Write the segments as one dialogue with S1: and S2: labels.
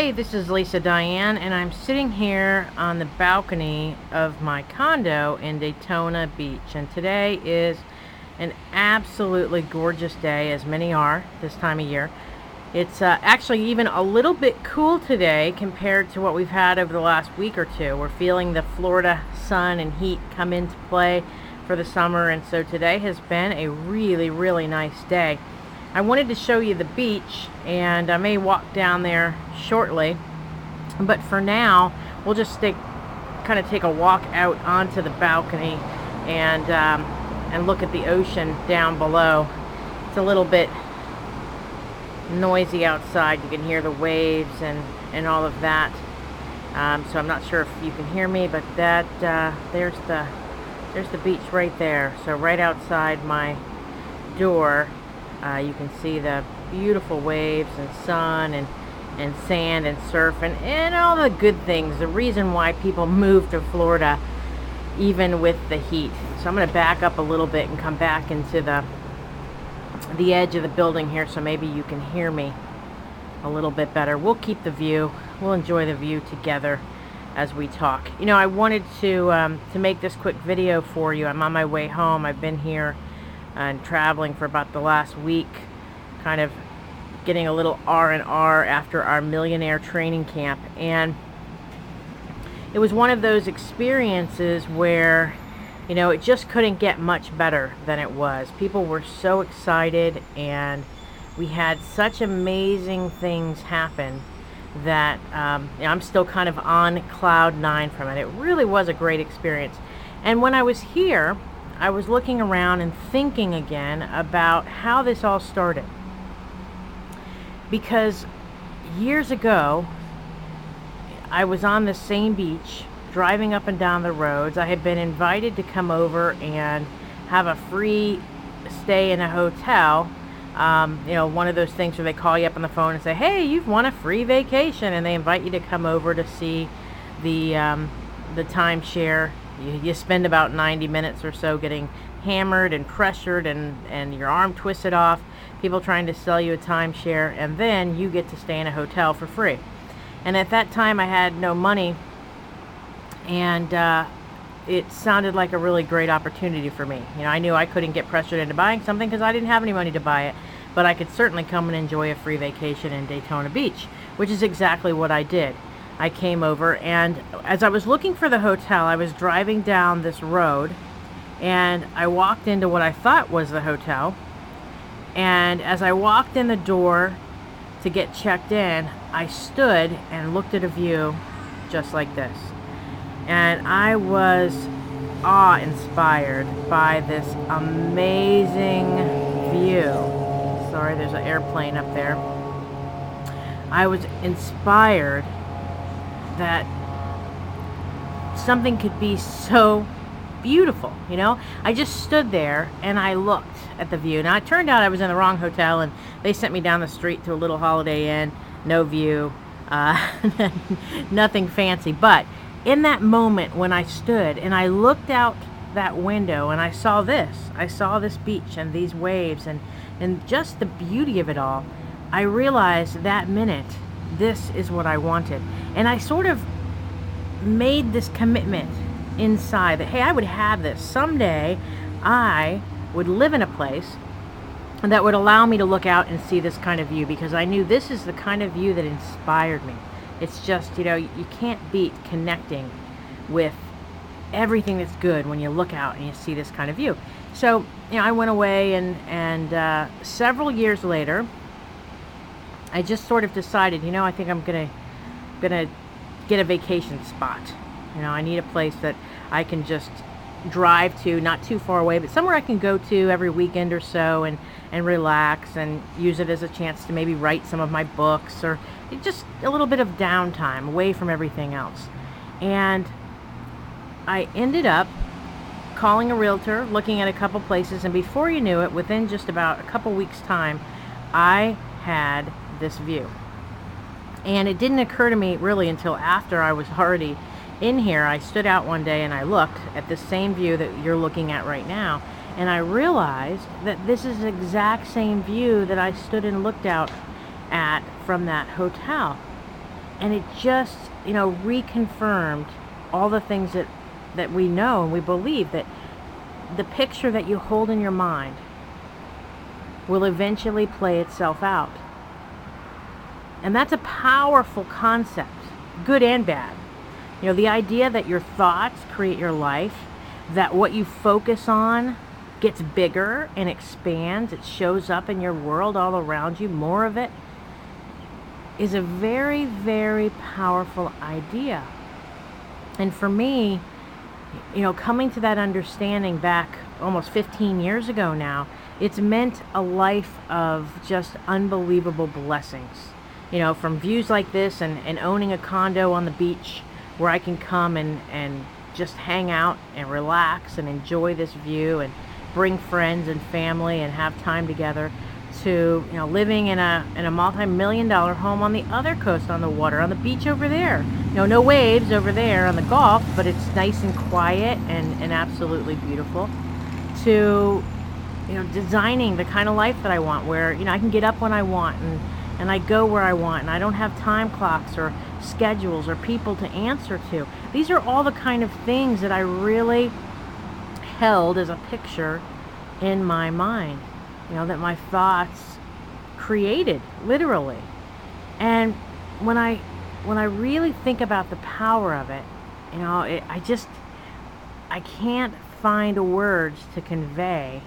S1: Hey, this is Lisa Diane, and I'm sitting here on the balcony of my condo in Daytona Beach. And today is an absolutely gorgeous day, as many are this time of year. It's actually even a little bit cool today compared to what we've had over the last week or two. We're feeling the Florida sun and heat come into play for the summer, and so today has been a really nice day. I wanted to show you the beach, and I may walk down there shortly, but for now we'll just kind of take a walk out onto the balcony and look at the ocean down below. It's a little bit noisy outside. You can hear the waves and all of that, so I'm not sure if you can hear me, but that there's the beach right there. So right outside my door, you can see the beautiful waves and sun and sand and surf and all the good things. The reason why people move to Florida even with the heat. So I'm going to back up a little bit and come back into the edge of the building here so maybe you can hear me a little bit better. We'll keep the view. We'll enjoy the view together as we talk. You know, I wanted to make this quick video for you. I'm on my way home. I've been here and traveling for about the last week, kind of getting a little R&R after our millionaire training camp, and it was one of those experiences where, you know, it just couldn't get much better than it was. People were so excited, and we had such amazing things happen that you know, I'm still kind of on cloud nine from it. It really was a great experience. And when I was here, I was looking around and thinking again about how this all started. Because years ago, I was on the same beach, driving up and down the roads. I had been invited to come over and have a free stay in a hotel. You know, one of those things where they call you up on the phone and say, hey, you've won a free vacation, and they invite you to come over to see the timeshare. You spend about 90 minutes or so getting hammered and pressured and your arm twisted off, people trying to sell you a timeshare, and then you get to stay in a hotel for free. And at that time I had no money, and it sounded like a really great opportunity for me. You know, I knew I couldn't get pressured into buying something because I didn't have any money to buy it, but I could certainly come and enjoy a free vacation in Daytona Beach, which is exactly what I did. I came over, and as I was looking for the hotel, I was driving down this road, and I walked into what I thought was the hotel. And as I walked in the door to get checked in, I stood and looked at a view just like this. And I was awe-inspired by this amazing view. Sorry, there's an airplane up there. I was inspired that something could be so beautiful, you know. I just stood there and I looked at the view. Now it turned out I was in the wrong hotel, and they sent me down the street to a little Holiday Inn, no view, nothing fancy. But in that moment when I stood and I looked out that window and I saw this beach and these waves and just the beauty of it all, I realized that minute, this is what I wanted. And I sort of made this commitment inside that, hey, I would have this. Someday I would live in a place that would allow me to look out and see this kind of view, because I knew this is the kind of view that inspired me. It's just, you know, you can't beat connecting with everything that's good when you look out and you see this kind of view. So, you know, I went away, and several years later, I just sort of decided, you know, I think I'm gonna get a vacation spot. You know, I need a place that I can just drive to, not too far away, but somewhere I can go to every weekend or so and relax and use it as a chance to maybe write some of my books, or just a little bit of downtime away from everything else. And I ended up calling a realtor, looking at a couple places, and before you knew it, within just about a couple weeks time, I had this view. And it didn't occur to me really until after I was already in here. I stood out one day and I looked at the same view that you're looking at right now, and I realized that this is the exact same view that I stood and looked out at from that hotel. And it just, reconfirmed all the things that we know and we believe, that the picture that you hold in your mind will eventually play itself out. And that's a powerful concept, good and bad. The idea that your thoughts create your life, that what you focus on gets bigger and expands, it shows up in your world all around you, more of it, is a very, very powerful idea. And for me, coming to that understanding back almost 15 years ago now, it's meant a life of just unbelievable blessings. From views like this and owning a condo on the beach where I can come and just hang out and relax and enjoy this view and bring friends and family and have time together, to living in a multi-million-dollar home on the other coast, on the water, on the beach over there. No waves over there on the Gulf, but it's nice and quiet and absolutely beautiful. To designing the kind of life that I want, where I can get up when I want and I go where I want, and I don't have time clocks or schedules or people to answer to. These are all the kind of things that I really held as a picture in my mind, that my thoughts created, literally. And when I really think about the power of it, I can't find words to convey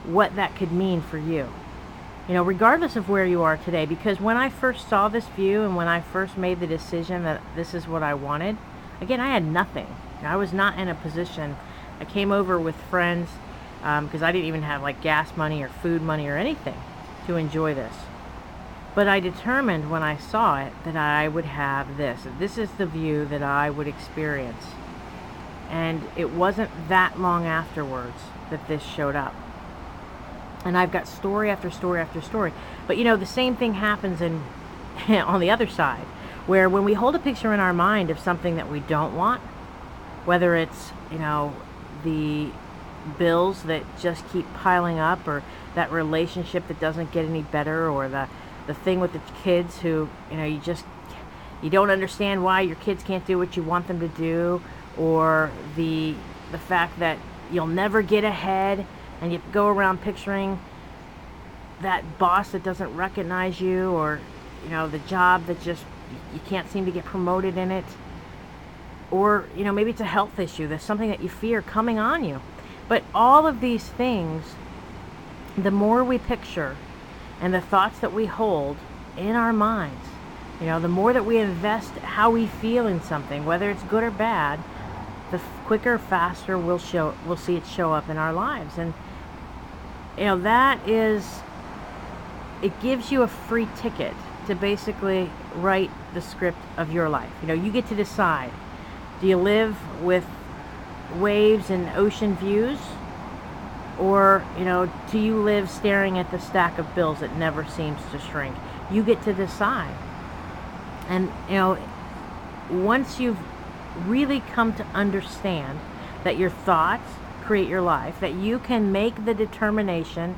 S1: what that could mean for you. Regardless of where you are today, because when I first saw this view and when I first made the decision that this is what I wanted, again, I had nothing. I was not in a position. I came over with friends because I didn't even have like gas money or food money or anything to enjoy this. But I determined when I saw it that I would have this. This is the view that I would experience. And it wasn't that long afterwards that this showed up. And I've got story after story after story. But the same thing happens on the other side, where when we hold a picture in our mind of something that we don't want, whether it's, the bills that just keep piling up, or that relationship that doesn't get any better, or the thing with the kids who, you don't understand why your kids can't do what you want them to do, or the fact that you'll never get ahead, and you go around picturing that boss that doesn't recognize you, or the job that just you can't seem to get promoted in it, or maybe it's a health issue, there's something that you fear coming on you. But all of these things, the more we picture and the thoughts that we hold in our minds, the more that we invest how we feel in something, whether it's good or bad, the quicker, faster we'll see it show up in our lives. And it gives you a free ticket to basically write the script of your life. You get to decide, do you live with waves and ocean views, or do you live staring at the stack of bills that never seems to shrink? You get to decide. And once you've really come to understand that your thoughts create your life, that you can make the determination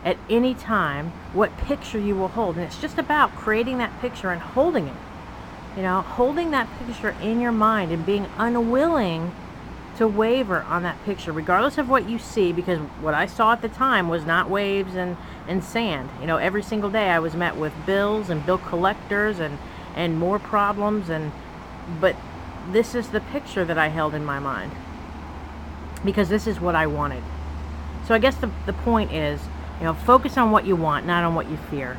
S1: at any time what picture you will hold, and it's just about creating that picture and holding it, holding that picture in your mind and being unwilling to waver on that picture, regardless of what you see, because what I saw at the time was not waves and sand. Every single day I was met with bills and bill collectors and more problems, but this is the picture that I held in my mind, because this is what I wanted. So I guess the point is, focus on what you want, not on what you fear.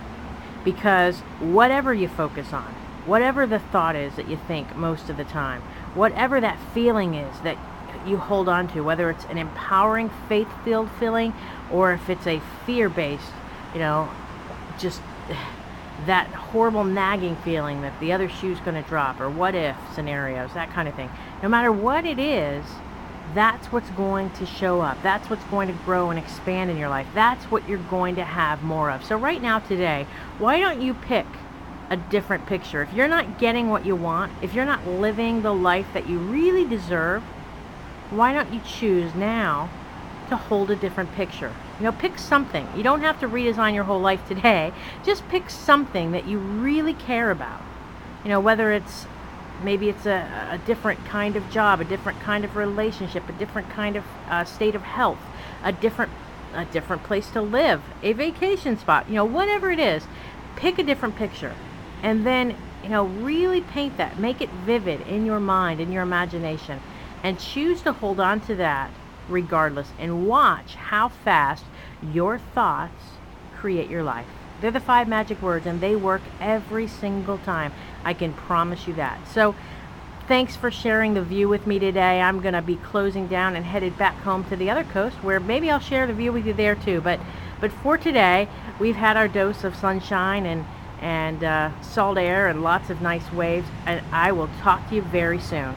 S1: Because whatever you focus on, whatever the thought is that you think most of the time, whatever that feeling is that you hold on to, whether it's an empowering, faith-filled feeling, or if it's a fear-based, just that horrible nagging feeling that the other shoe's going to drop, or what if scenarios, that kind of thing. No matter what it is, that's what's going to show up. That's what's going to grow and expand in your life. That's what you're going to have more of. So right now, today, why don't you pick a different picture? If you're not getting what you want, if you're not living the life that you really deserve, why don't you choose now to hold a different picture? Pick something. You don't have to redesign your whole life today. Just pick something that you really care about. whether it's maybe it's a different kind of job, a different kind of relationship, a different kind of state of health, a different place to live, a vacation spot, whatever it is. Pick a different picture, and then really paint that, make it vivid in your mind, in your imagination, and choose to hold on to that regardless, and watch how fast your thoughts create your life. They're the 5 magic words, and they work every single time. I can promise you that. So thanks for sharing the view with me today. I'm going to be closing down and headed back home to the other coast, where maybe I'll share the view with you there too. But for today, we've had our dose of sunshine and salt air and lots of nice waves, and I will talk to you very soon.